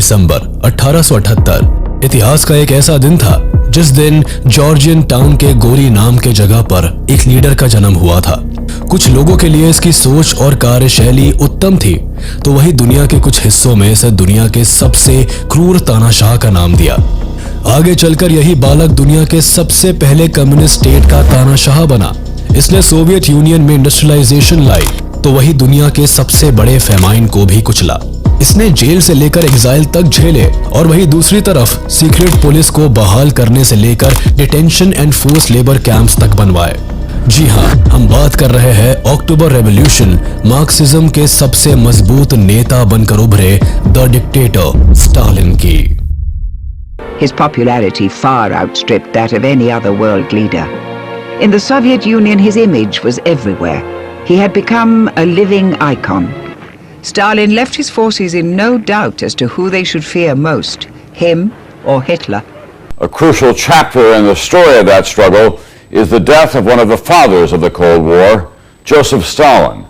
दिसंबर 1878 इतिहास का एक ऐसा दिन था जिस दिन जॉर्जियन टाउन के गोरी नाम के जगह पर एक लीडर का जन्म हुआ था। कुछ लोगों के लिए इसकी सोच और कार्यशैली उत्तम थी, तो वही दुनिया के कुछ हिस्सों में इसे दुनिया के सबसे क्रूर तानाशाह का नाम दिया। आगे चलकर यही बालक दुनिया के सबसे पहले कम्युनिस्ट स्टेट का तानाशाह बना। इसने सोवियत यूनियन में इंडस्ट्रियलाइजेशन लाई, तो वही दुनिया के सबसे बड़े फेमाइन को भी कुचला। इसने जेल से लेकर एग्जाइल तक झेले और वही दूसरी तरफ सीक्रेट पुलिस को बहाल करने से लेकर detention and force labour camps तक बनवाए। जी हाँ, हम बात कर रहे हैं अक्टूबर रेवोल्यूशन, मार्क्सिज्म के सबसे मजबूत नेता बनकर उभरे द डिक्टेटर स्टालिन की। His popularity far outstripped that of any other world leader. In the Soviet Union, his image was everywhere. He had become a living icon. Stalin left his forces in no doubt as to who they should fear most, him or Hitler. A crucial chapter in the story of that struggle is the death of one of the fathers of the Cold War, Joseph Stalin.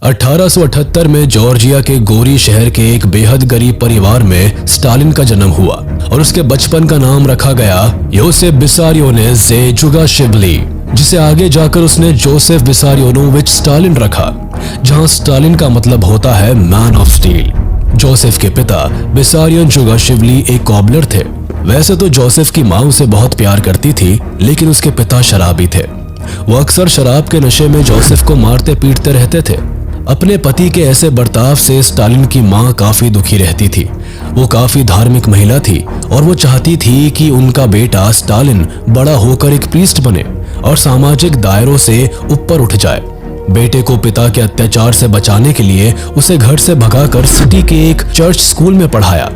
1878 में Georgia के गोरी शहर के एक बेहद गरीब परिवार में स्टालिन का जन्म हुआ और उसके बचपन का नाम रखा गया योसेफ विसारियोनोविच जुगाशिवली, जिसे आगे जाकर उसने जोसेफ विसारियोनोविच स्टालिन रखा, जहां स्टालिन का मतलब होता है मैन ऑफ स्टील। जोसेफ के पिता विसारियोन जुगाशिवली एक कॉबलर थे। वैसे तो जोसेफ की माँ उसे बहुत प्यार करती थी, लेकिन उसके पिता शराबी थे। वो अक्सर शराब के नशे में जोसेफ को मारते पीटते रहते थे। अपने पति के ऐसे बर्ताव से स्टालिन की माँ काफी दुखी रहती थी। वो काफी धार्मिक महिला थी और वो चाहती थी कि उनका बेटा स्टालिन बड़ा होकर एक प्रीस्ट बने और सामाजिक दायरों से ऊपर उठ जाए। बेटे को पिता के अत्याचार से बचाने के लिए उसे घर से भगाकर सिटी के एक चर्च स्कूल में पढ़ाया।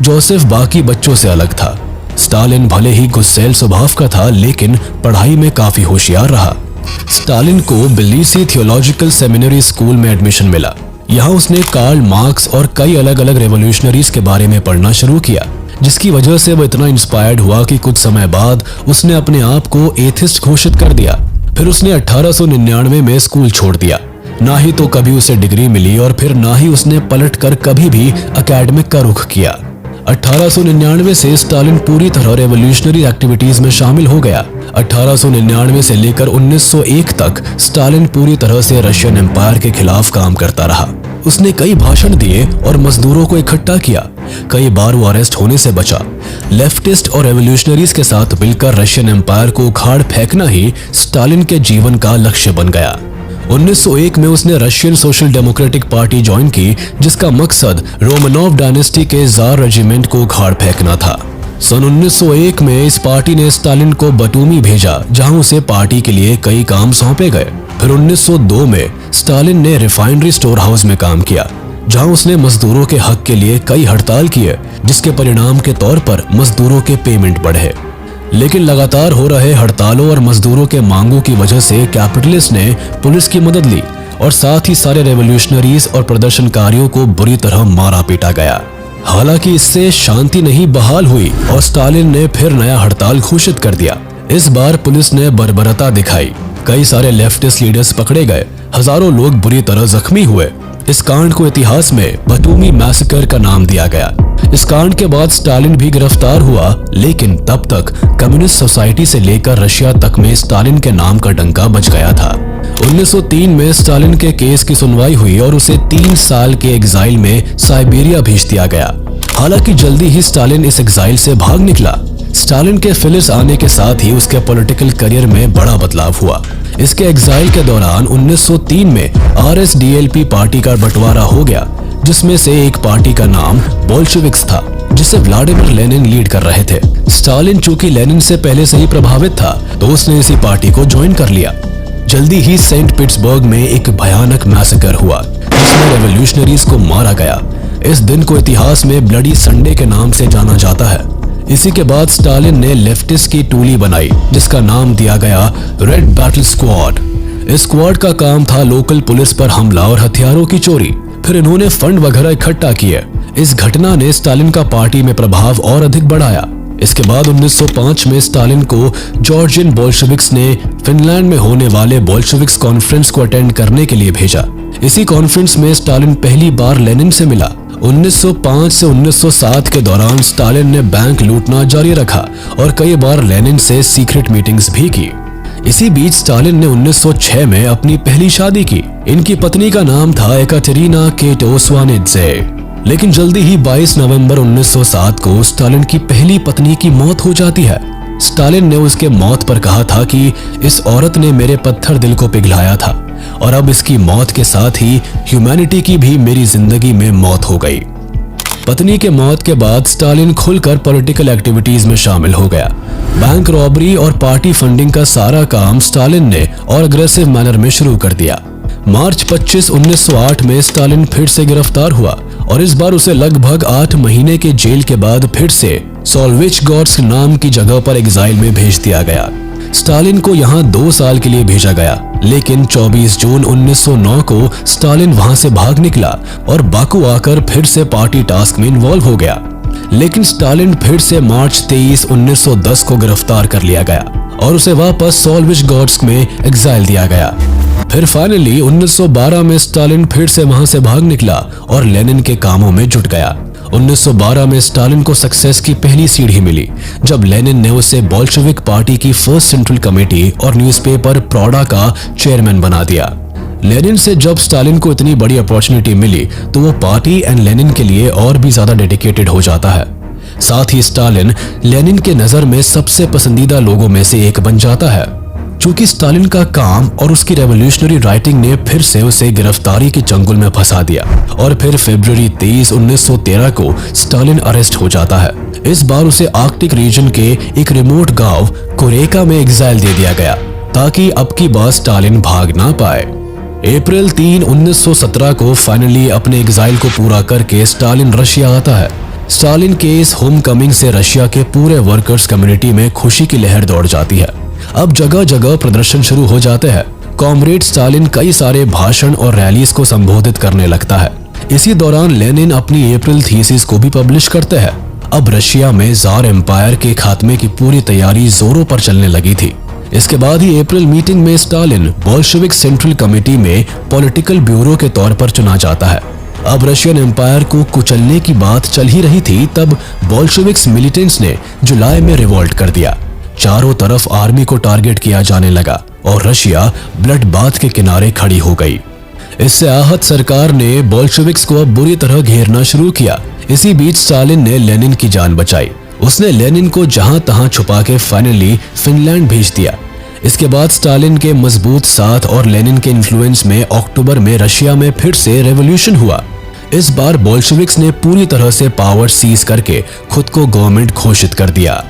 जोसेफ बाकी बच्चों से अलग था। स्टालिन भले ही गुस्सैल स्वभाव का था, लेकिन पढ़ाई में काफी होशियार रहा। स्टालिन को बिलीसी थियोलॉजिकल सेमिनरी स्कूल में एडमिशन मिला। यहाँ उसने कार्ल मार्क्स और कई अलग अलग रेवोल्यूशनरीज के बारे में पढ़ना शुरू किया, जिसकी वजह से वो इतना इंस्पायर्ड हुआ कि कुछ समय बाद उसने अपने आप को एथिस्ट घोषित कर दिया। फिर उसने 1899 में स्कूल छोड़ दिया। ना ही तो कभी उसे डिग्री मिली और फिर ना ही उसने पलटकर कभी भी एकेडमिक का रुख किया। 1899 से स्टालिन पूरी तरह रेवोल्यूशनरी एक्टिविटीज में शामिल हो गया। 1899 से लेकर 1901 तक स्टालिन पूरी तरह से रशियन एम्पायर के खिलाफ काम करता रहा। उसने कई भाषण दिए और मजदूरों को इकट्ठा किया। कई बार वो अरेस्ट होने से बचा। लेफ्टिस्ट और रेवोल्यूशनरीज के साथ मिलकर रशियन एम्पायर को उखाड़ फेंकना ही स्टालिन के जीवन का लक्ष्य बन गया। 1901 में उसने Russian social democratic party join की, जिसका मकसद रोमनोव डायनेस्टी के जार रेजिमेंट को उखाड़ फेंकना था। सन 1901 में इस पार्टी ने स्टालिन को बटूमी भेजा, जहां उसे पार्टी के लिए कई काम सौंपे गए। फिर 1902 में स्टालिन ने रिफाइनरी स्टोर हाउस में काम किया, जहां उसने मजदूरों के हक के लिए कई हड़ताल किए, जिसके परिणाम के तौर पर मजदूरों के पेमेंट बढ़े। लेकिन लगातार हो रहे हड़तालों और मजदूरों के मांगों की वजह से कैपिटलिस्ट ने पुलिस की मदद ली और साथ ही सारे रेवोल्यूशनरीज और प्रदर्शनकारियों को बुरी तरह मारा पीटा गया। हालांकि इससे शांति नहीं बहाल हुई और स्टालिन ने फिर नया हड़ताल घोषित कर दिया। इस बार पुलिस ने बर्बरता दिखाई। कई सारे लेफ्टिस्ट लीडर्स पकड़े गए। हजारों लोग बुरी तरह जख्मी हुए। इस कांड को इतिहास में बटूमी मैसेकर का नाम दिया गया। इस कांड के बाद स्टालिन भी गिरफ्तार हुआ, लेकिन तब तक कम्युनिस्ट सोसाइटी से लेकर रशिया तक में स्टालिन के नाम का डंका बज गया था। 1903 में स्टालिन के केस की सुनवाई हुई और उसे 3 साल के एग्जाइल में साइबेरिया भेज दिया गया। हालांकि जल्दी ही स्टालिन इस एग्जाइल से भाग निकला। स्टालिन के फिलिस आने के साथ ही उसके पॉलिटिकल करियर में बड़ा बदलाव हुआ। इसके एग्जाइल के दौरान 1903 में RSDLP पार्टी का बंटवारा हो गया, जिसमें से एक पार्टी का नाम बोल्शेविक्स था, जिसे व्लादिमीर लेनिन लीड कर रहे थे। स्टालिन चूंकि लेनिन से पहले से ही प्रभावित था, तो उसने इसी पार्टी को ज्वाइन कर लिया। जल्दी ही सेंट पीटर्सबर्ग में एक भयानक मैसेकर हुआ, जिसमें रेवोल्यूशनरीज को मारा गया। इस दिन को इतिहास में ब्लडी संडे के नाम से जाना जाता है। इसी के बाद स्टालिन ने लेफ्टिस्ट की टोली बनाई, जिसका नाम दिया गया रेड बैटल स्क्वाड। इस स्क्वाड का काम था लोकल पुलिस पर हमला और हथियारों की चोरी। फिर इन्होंने फंड वगैरह इकट्ठा किए। इस घटना ने स्टालिन का पार्टी में प्रभाव और अधिक बढ़ाया। इसके बाद 1905 में स्टालिन को जॉर्जियन बोल्शेविक्स ने फिनलैंड में होने वाले बोल्शेविक्स कॉन्फ्रेंस को अटेंड करने के लिए भेजा। इसी कॉन्फ्रेंस में स्टालिन पहली बार लेनिन से मिला 1905 से 1907 के दौरान स्टालिन ने बैंक लूटना जारी रखा और कई बार लेनिन से सीक्रेट मीटिंग्स भी की। इसी बीच स्टालिन ने 1906 में अपनी पहली शादी की। इनकी पत्नी का नाम था एकाटेरिना केटोस्वानित्जे। लेकिन जल्दी ही 22 नवंबर 1907 को स्टालिन की पहली पत्नी की मौत हो जाती है। स्टालिन ने उसके मौत पर कहा था कि इस औरत ने मेरे पत्थर दिल को पिघलाया था और अब इसकी मौत के साथ ही ह्यूमैनिटी की भी मेरी जिंदगी में मौत हो गई। पत्नी के मौत के बाद स्टालिन खुलकर पॉलिटिकल एक्टिविटीज में शामिल हो गया। बैंक रॉबरी और पार्टी फंडिंग का सारा काम स्टालिन ने और अग्रेसिव मैनर में शुरू कर दिया। मार्च 25, 1908 में स्टालिन फिर से गिरफ्तार हुआ और इस बार उसे लगभग 8 महीने के जेल के बाद फिर से सोल्विचगॉर्स्क नाम की जगह पर एग्जाइल में भेज दिया गया। स्टालिन को यहाँ 2 साल के लिए भेजा गया, लेकिन 24 जून 1909 को स्टालिन वहां से भाग निकला और बाकू आकर फिर से पार्टी टास्क में इन्वॉल्व हो गया। लेकिन स्टालिन फिर से मार्च 23, 1910 को गिरफ्तार कर लिया गया और उसे वापस सोल्विचगॉर्स्क में एग्जाइल दिया गया। फिर फाइनली 1912 में स्टालिन फिर से वहां से भाग निकला और लेनिन के कामों में जुट गया। 1912 में स्टालिन को सक्सेस की पहली सीढ़ी मिली जब लेनिन ने उसे बोल्शेविक पार्टी की फर्स्ट सेंट्रल कमेटी और न्यूज़पेपर प्रॉडा का चेयरमैन बना दिया। लेनिन से जब स्टालिन को इतनी बड़ी अपॉर्चुनिटी मिली तो वो पार्टी एंड लेनिन के लिए और भी ज्यादा डेडिकेटेड हो जाता है। साथ ही स्टालिन लेनिन के नजर में सबसे पसंदीदा लोगों में से एक बन जाता है। चूंकि स्टालिन का काम और उसकी रेवोल्यूशनरी राइटिंग ने फिर से उसे गिरफ्तारी के चंगुल में फंसा दिया और फिर फरवरी 23, 1913 को स्टालिन अरेस्ट हो जाता है। इस बार उसे आर्कटिक रीजन के एक रिमोट गांव कोरेका में एग्जाइल दे दिया गया ताकि अब की बार स्टालिन भाग ना पाए। अप्रैल 3, 1917 को फाइनली अपने एग्जाइल को पूरा करके स्टालिन रशिया आता है। स्टालिन के इस होम कमिंग से रशिया के पूरे वर्कर्स कम्युनिटी में खुशी की लहर दौड़ जाती है। अब जगह जगह प्रदर्शन शुरू हो जाते हैं। कॉमरेड स्टालिन कई सारे भाषण और रैलीज को संबोधित करने लगता है। इसी दौरान लेनिन अपनी अप्रैल थीसिस को भी पब्लिश करते हैं। अब रशिया में जार एम्पायर के खात्मे की पूरी तैयारी जोरों पर चलने लगी थी। इसके बाद ही अप्रैल मीटिंग में स्टालिन बोल्शेविक सेंट्रल कमेटी में पॉलिटिकल ब्यूरो के तौर पर चुना जाता है। अब रशियन एम्पायर को कुचलने की बात चल ही रही थी तब बोल्शेविक्स मिलिटेंट्स ने जुलाई में रिवोल्ट कर दिया। चारों तरफ आर्मी को टारगेट किया जाने लगा और रशिया ब्लड बाथ के किनारे खड़ी हो गई। इससे आहत सरकार ने बोल्शेविक्स को अब बुरी तरह घेरना शुरू किया। इसी बीच स्टालिन ने लेनिन की जान बचाई। उसने लेनिन को जहां तहां छुपा के फाइनली फिनलैंड भेज दिया। इसके बाद स्टालिन के मजबूत साथ और लेनिन के इन्फ्लुएंस में अक्टूबर में रशिया में फिर से रेवोल्यूशन हुआ। इस बार बोल्शेविक्स ने पूरी तरह से पावर सीज करके खुद को गवर्नमेंट घोषित कर दिया।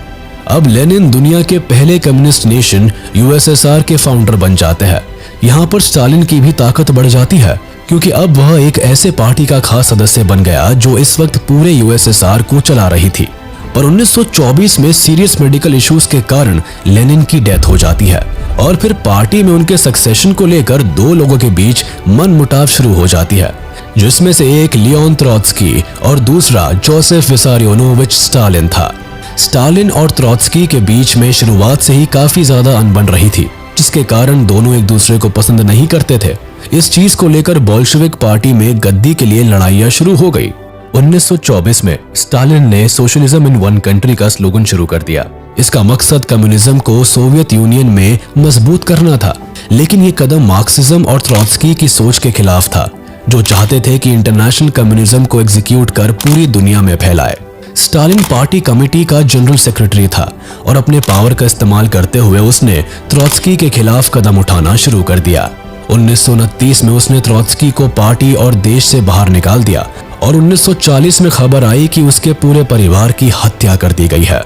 अब लेनिन दुनिया के पहले कम्युनिस्ट नेशन यूएसएसआर के फाउंडर बन जाते हैं। यहाँ पर स्टालिन की भी ताकत बढ़ जाती है क्योंकि अब वह एक ऐसे पार्टी का खास सदस्य बन गया जो इस वक्त पूरे यूएसएसआर को चला रही थी। पर 1924 में सीरियस मेडिकल इश्यूज के कारण लेनिन की डेथ हो जाती है और फिर पार्टी में उनके सक्सेशन को लेकर 2 लोगों के बीच मनमुटाव शुरू हो जाती है, जिसमें से एक लियोन त्रोत्स्की और दूसरा जोसेफ विसारियोनोविच स्टालिन था। स्टालिन और त्रोत्स्की के बीच में शुरुआत से ही काफी ज्यादा अनबन रही थी, जिसके कारण दोनों एक दूसरे को पसंद नहीं करते थे। इस चीज को लेकर बोल्शेविक पार्टी में गद्दी के लिए लड़ाइयां शुरू हो गई। 1924 में स्टालिन ने सोशलिज्म इन वन कंट्री का स्लोगन शुरू कर दिया। इसका मकसद कम्युनिज्म को सोवियत यूनियन में मजबूत करना था, लेकिन ये कदम मार्क्सिज्म और त्रोत्स्की की सोच के खिलाफ था, जो चाहते थे कि इंटरनेशनल कम्युनिज्म को एग्जीक्यूट कर पूरी दुनिया में फैलाए। स्टालिन पार्टी कमेटी का जनरल सेक्रेटरी था और अपने पावर का इस्तेमाल करते हुए उसने त्रोत्स्की के खिलाफ कदम उठाना शुरू कर दिया। 1929 में उसने त्रोत्स्की को पार्टी और देश से बाहर निकाल दिया और 1940 में खबर आई कि उसके पूरे परिवार की हत्या कर दी गई है।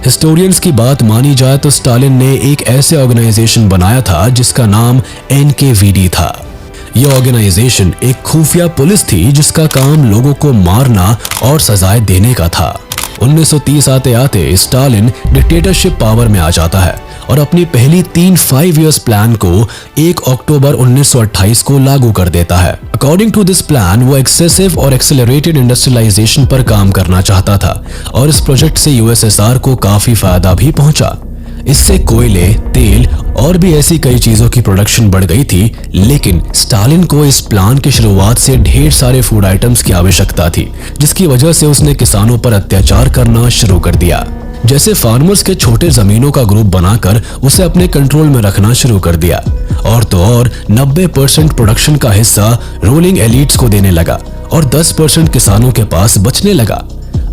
हिस्टोरियंस की बात मानी जाए तो स्टालिन ने एक ऐसे ऑर्गेनाइजेशन बनाया था जिसका नाम NKVD था। यह ऑर्गेनाइजेशन एक खुफिया पुलिस थी जिसका काम लोगों को मारना और सजाएं देने का था। 1930 आते आते स्टालिन डिक्टेटरशिप पावर में आ जाता है और अपनी पहली 3 5 इयर्स प्लान को 1 अक्टूबर 1928 को लागू कर देता है। अकॉर्डिंग टू दिस प्लान वो एक्सेसिव और एक्सेलरेटेड इंडस्ट्रियलाइजेशन पर काम करना चाहता था और इस प्रोजेक्ट से यूएसएसआर को काफी फायदा भी पहुंचा। इससे कोयले, तेल और भी ऐसी कई चीजों की प्रोडक्शन बढ़ गई थी, लेकिन स्टालिन को इस प्लान की शुरुआत से ढेर सारे फूड आइटम्स की आवश्यकता थी, जिसकी वजह से उसने किसानों पर अत्याचार करना शुरू कर दिया। जैसे फार्मर्स के छोटे जमीनों का ग्रुप बनाकर उसे अपने कंट्रोल में रखना शुरू कर दिया, और तो और 90% प्रोडक्शन का हिस्सा रूलिंग एलिट्स को देने लगा और 10% किसानों के पास बचने लगा।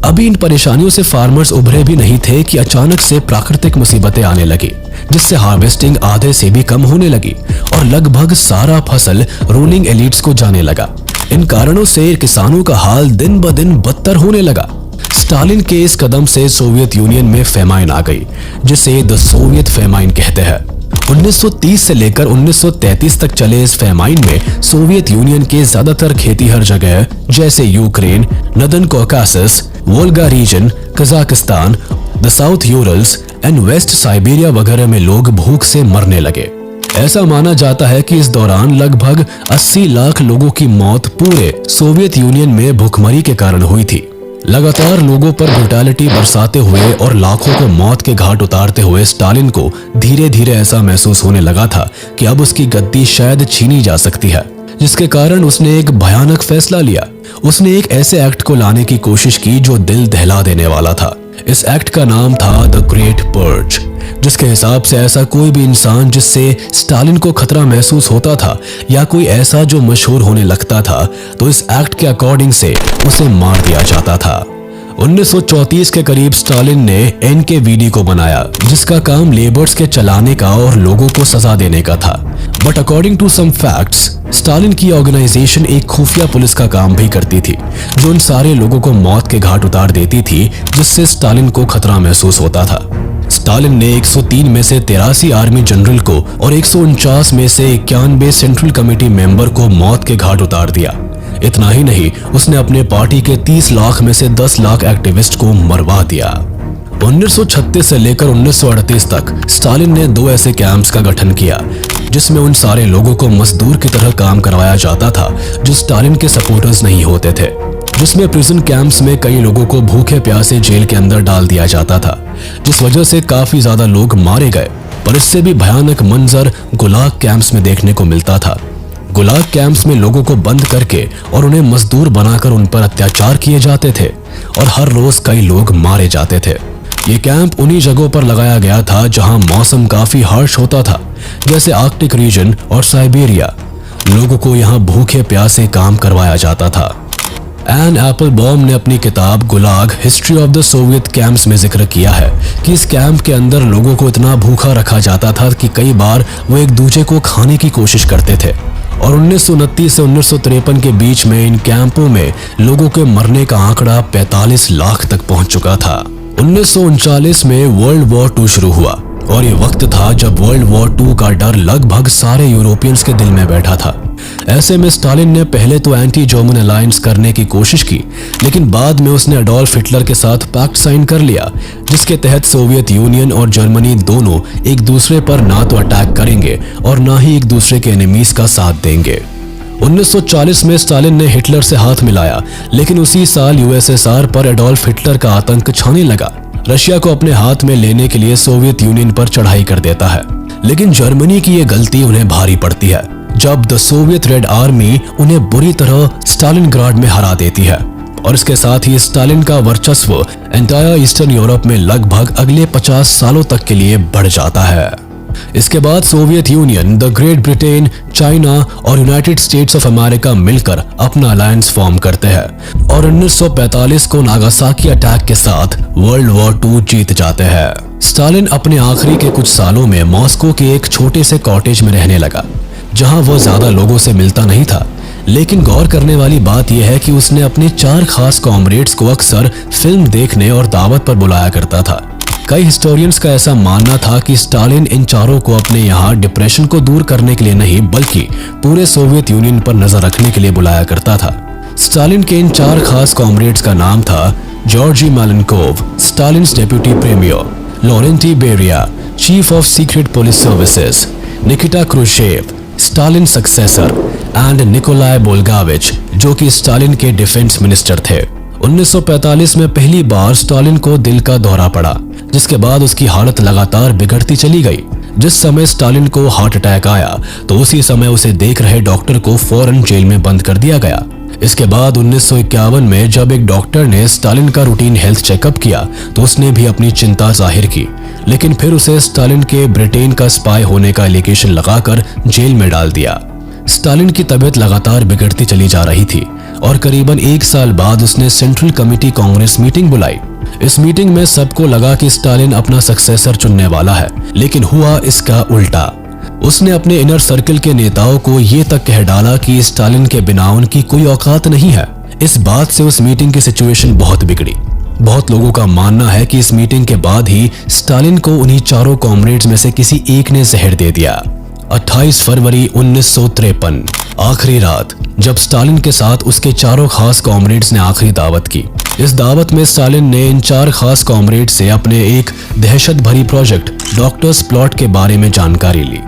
अभी इन परेशानियों से फार्मर्स उभरे भी नहीं थे कि अचानक से प्राकृतिक मुसीबतें आने लगी, जिससे हार्वेस्टिंग आधे से भी कम होने लगी और लगभग सारा फसल रूलिंग एलिट्स को जाने लगा। इन कारणों से किसानों का हाल दिन ब दिन बदतर होने लगा। स्टालिन के इस कदम से सोवियत यूनियन में फेमाइन आ गई, जिसे द सोवियत फेमाइन कहते हैं। 1930 से लेकर 1933 तक चले इस फेमाइन में सोवियत यूनियन के ज्यादातर खेती हर जगह जैसे Ukraine, northern Caucasus, Volga region, Kazakhstan, the South Urals and West Siberia वगैरह में लोग भूख से मरने लगे। ऐसा माना जाता है कि इस दौरान लगभग 80 लाख लोगों की मौत पूरे सोवियत यूनियन में भूखमरी के कारण हुई थी। लगातार लोगों पर ब्रुटैलिटी बरसाते हुए और लाखों को मौत के घाट उतारते हुए स्टालिन को धीरे धीरे ऐसा महसूस होने लगा था कि अब उसकी गद्दी शायद छीनी जा सकती है, जिसके कारण उसने एक भयानक फैसला लिया। उसने एक ऐसे एक्ट को लाने की कोशिश की जो दिल दहला देने वाला था। इस एक्ट का नाम था द ग्रेट पर्ज, जिसके हिसाब से ऐसा कोई भी इंसान जिससे स्टालिन को खतरा महसूस होता था या कोई ऐसा जो मशहूर होने लगता था, तो इस एक्ट के अकॉर्डिंग से उसे मार दिया जाता था। 1934 के करीब स्टालिन ने एनकेवीडी को बनाया, जिसका काम लेबर्स के चलाने का और लोगों को सजा देने का था। But according to some facts, Stalin की ऑर्गेनाइजेशन एक खुफिया पुलिस का काम भी करती थी, जो उन सारे लोगों को मौत के घाट उतार देती थी जिससे स्टालिन को खतरा महसूस होता था। स्टालिन ने 103 में से 83 आर्मी जनरल को और 149 में से 91 सेंट्रल कमेटी मेंबर को मौत के घाट उतार दिया। इतना ही नहीं, उसने अपने पार्टी के 30 लाख में से 10 लाख एक्टिविस्ट को मरवा दिया। 1936 से लेकर 1938 तक स्टालिन ने 2 ऐसे कैंप्स का गठन किया, जिसमें उन सारे लोगों को मजदूर की तरह काम करवाया जाता था जो स्टालिन के सपोर्टर्स नहीं होते थे। जिसमें प्रिजन कैंप्स में कई लोगों को भूखे प्यासे जेल के अंदर डाल दिया जाता था, जिस वजह से काफी ज्यादा लोग मारे गए। पर इससे भी भयानक मंजर गुलाग कैंप्स में देखने को मिलता था। गुलाग कैंप्स में लोगों को बंद करके और उन्हें मजदूर बनाकर उन पर अत्याचार किए जाते थे और हर रोज कई लोग मारे जाते थे। ये कैंप उन्हीं जगहों पर लगाया गया था जहां मौसम काफी हार्श होता था, जैसे आर्कटिक रीजन और साइबेरिया। लोगों को यहाँ भूखे प्यासे काम करवाया जाता था। एन एप्पलबॉम ने अपनी किताब Gulag history of the Soviet camps में जिक्र किया है कि इस कैंप के अंदर लोगों को इतना भूखा रखा जाता था कि कई बार वो एक दूसरे को खाने की कोशिश करते थे। और 1929 से 1953 के बीच में इन कैंपों में लोगों के मरने का आंकड़ा 45 लाख तक पहुंच चुका था। 1939 में वर्ल्ड वॉर 2 शुरू हुआ और ये वक्त था जब वर्ल्ड वॉर 2 का डर लगभग सारे यूरोपियंस के दिल में बैठा था। ऐसे में स्टालिन ने पहले तो एंटी जर्मन अलायंस करने की कोशिश की, लेकिन बाद में उसने एडोल्फ हिटलर के साथ पैक्ट साइन कर लिया, जिसके तहत सोवियत यूनियन और जर्मनी दोनों एक दूसरे पर ना तो अटैक करेंगे और ना ही एक दूसरे के एनिमीज का साथ देंगे। 1940 में स्टालिन ने हिटलर से हाथ मिलाया, लेकिन उसी साल यूएसएसआर पर एडोल्फ हिटलर का आतंक छाने लगा। रशिया को अपने हाथ में लेने के लिए सोवियत यूनियन पर चढ़ाई कर देता है, लेकिन जर्मनी की ये गलती उन्हें भारी पड़ती है जब द सोवियत रेड आर्मी उन्हें बुरी तरह स्टालिनग्राड में हरा देती है। और इसके साथ ही स्टालिन का वर्चस्व एंटायर ईस्टर्न यूरोप में लगभग अगले 50 सालों तक के लिए बढ़ जाता है। इसके बाद Soviet union, the great Britain, China और यूनाइटेड स्टेट्स ऑफ अमेरिका मिलकर अपना अलायंस फॉर्म करते हैं और 1945 को नागासाकी अटैक के साथ वर्ल्ड वॉर 2 जीत जाते हैं। स्टालिन अपने आखिरी के कुछ सालों में मॉस्को के एक छोटे से कॉटेज में रहने लगा, जहां वो ज्यादा लोगों से मिलता नहीं था। लेकिन गौर करने वाली बात यह है कि उसने अपने 4 खास कॉमरेड्स को अक्सर फिल्म देखने और दावत पर बुलाया करता था। कई हिस्टोरियंस का ऐसा मानना था कि स्टालिन इन चारों को अपने यहाँ डिप्रेशन को दूर करने के लिए नहीं, बल्कि पूरे सोवियत यूनियन पर नजर रखने के लिए बुलाया करता था। स्टालिन के इन 4 खास कॉमरेड्स का नाम था Georgy Malenkov, Stalin's deputy premier, Lavrentiy Beria, chief of secret police services, Nikita Khrushchev, Stalin successor and Nikolai Bolgavich, जो कि स्टालिन के डिफेंस मिनिस्टर थे। 1945 में पहली बार स्टालिन को दिल का दौरा पड़ा, जिसके बाद उसकी हालत लगातार बिगड़ती चली गई। जिस समय स्टालिन को हार्ट अटैक आया तो उसी समय उसे देख रहे डॉक्टर को फौरन जेल में बंद कर दिया गया। इसके बाद 1951 में जब एक डॉक्टर ने स्टालिन का रूटीन हेल्थ चेकअप किया तो उसने भी अपनी चिंता जाहिर की, लेकिन फिर उसे स्टालिन के ब्रिटेन का स्पाई होने का एलिगेशन लगाकर जेल में डाल दिया। स्टालिन की तबीयत लगातार बिगड़ती चली जा रही थी और करीबन 1 साल बाद उसने सेंट्रल कमेटी कांग्रेस मीटिंग बुलाई। इस मीटिंग में सबको लगा कि स्टालिन अपना सक्सेसर चुनने वाला है, लेकिन हुआ इसका उल्टा। उसने अपने इनर सर्कल के नेताओं को ये तक कह डाला कि स्टालिन के बिना उनकी कोई औकात नहीं है। इस बात से उस मीटिंग की सिचुएशन बहुत बिगड़ी। बहुत लोगों का मानना है कि इस मीटिंग के बाद ही स्टालिन को उन्हीं चारों कॉमरेड्स में से किसी एक ने जहर दे दिया। 28 फरवरी 1953 आखिरी रात, जब स्टालिन के साथ उसके चारों खास कॉमरेड्स ने आखिरी दावत की। इस दावत में स्टालिन ने इन 4 खास कॉमरेड्स से अपने एक दहशत भरी प्रोजेक्ट डॉक्टर्स प्लॉट के बारे में जानकारी ली।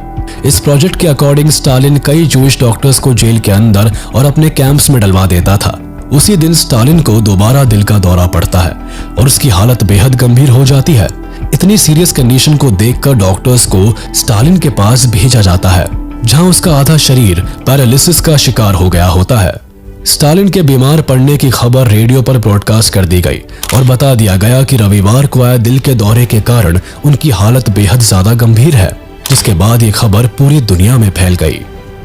इस प्रोजेक्ट के अकॉर्डिंग स्टालिन कई जूइश डॉक्टर्स को जेल के अंदर और अपने कैंप्स में डलवा देता था। उसी दिन स्टालिन को दोबारा दिल का दौरा पड़ता है और उसकी हालत बेहद गंभीर हो जाती है। इतनी सीरियस कंडीशन को देखकर डॉक्टर्स को स्टालिन के पास भेजा जाता है, जहां उसका आधा शरीर पैरालिसिस का शिकार हो गया होता है। स्टालिन के बीमार पड़ने की खबर रेडियो पर ब्रॉडकास्ट कर दी गई और बता दिया गया कि रविवार को आए दिल के दौरे के कारण उनकी हालत बेहद ज्यादा गंभीर है, जिसके बाद ये खबर पूरी दुनिया में फैल गई।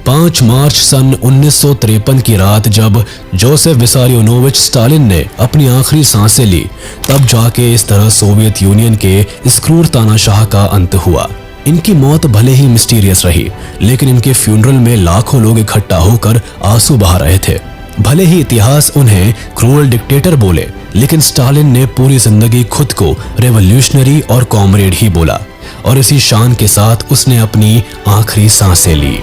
5 मार्च सन 1953 की रात जब जोसेफ विसारियोनोविच स्टालिन ने अपनी आखिरी सांसें ली, तब जाके इस तरह सोवियत यूनियन के इस क्रूर तानाशाह का अंत हुआ। इनकी मौत भले ही मिस्टीरियस रही, लेकिन इनके फ्यूनरल में लाखों लोग इकट्ठा होकर आंसू बहा रहे थे। भले ही इतिहास उन्हें क्रूरल डिक्टेटर बोले, लेकिन स्टालिन ने पूरी जिंदगी खुद को रेवोल्यूशनरी और कॉमरेड ही बोला और इसी शान के साथ उसने अपनी आखिरी सांसें ली।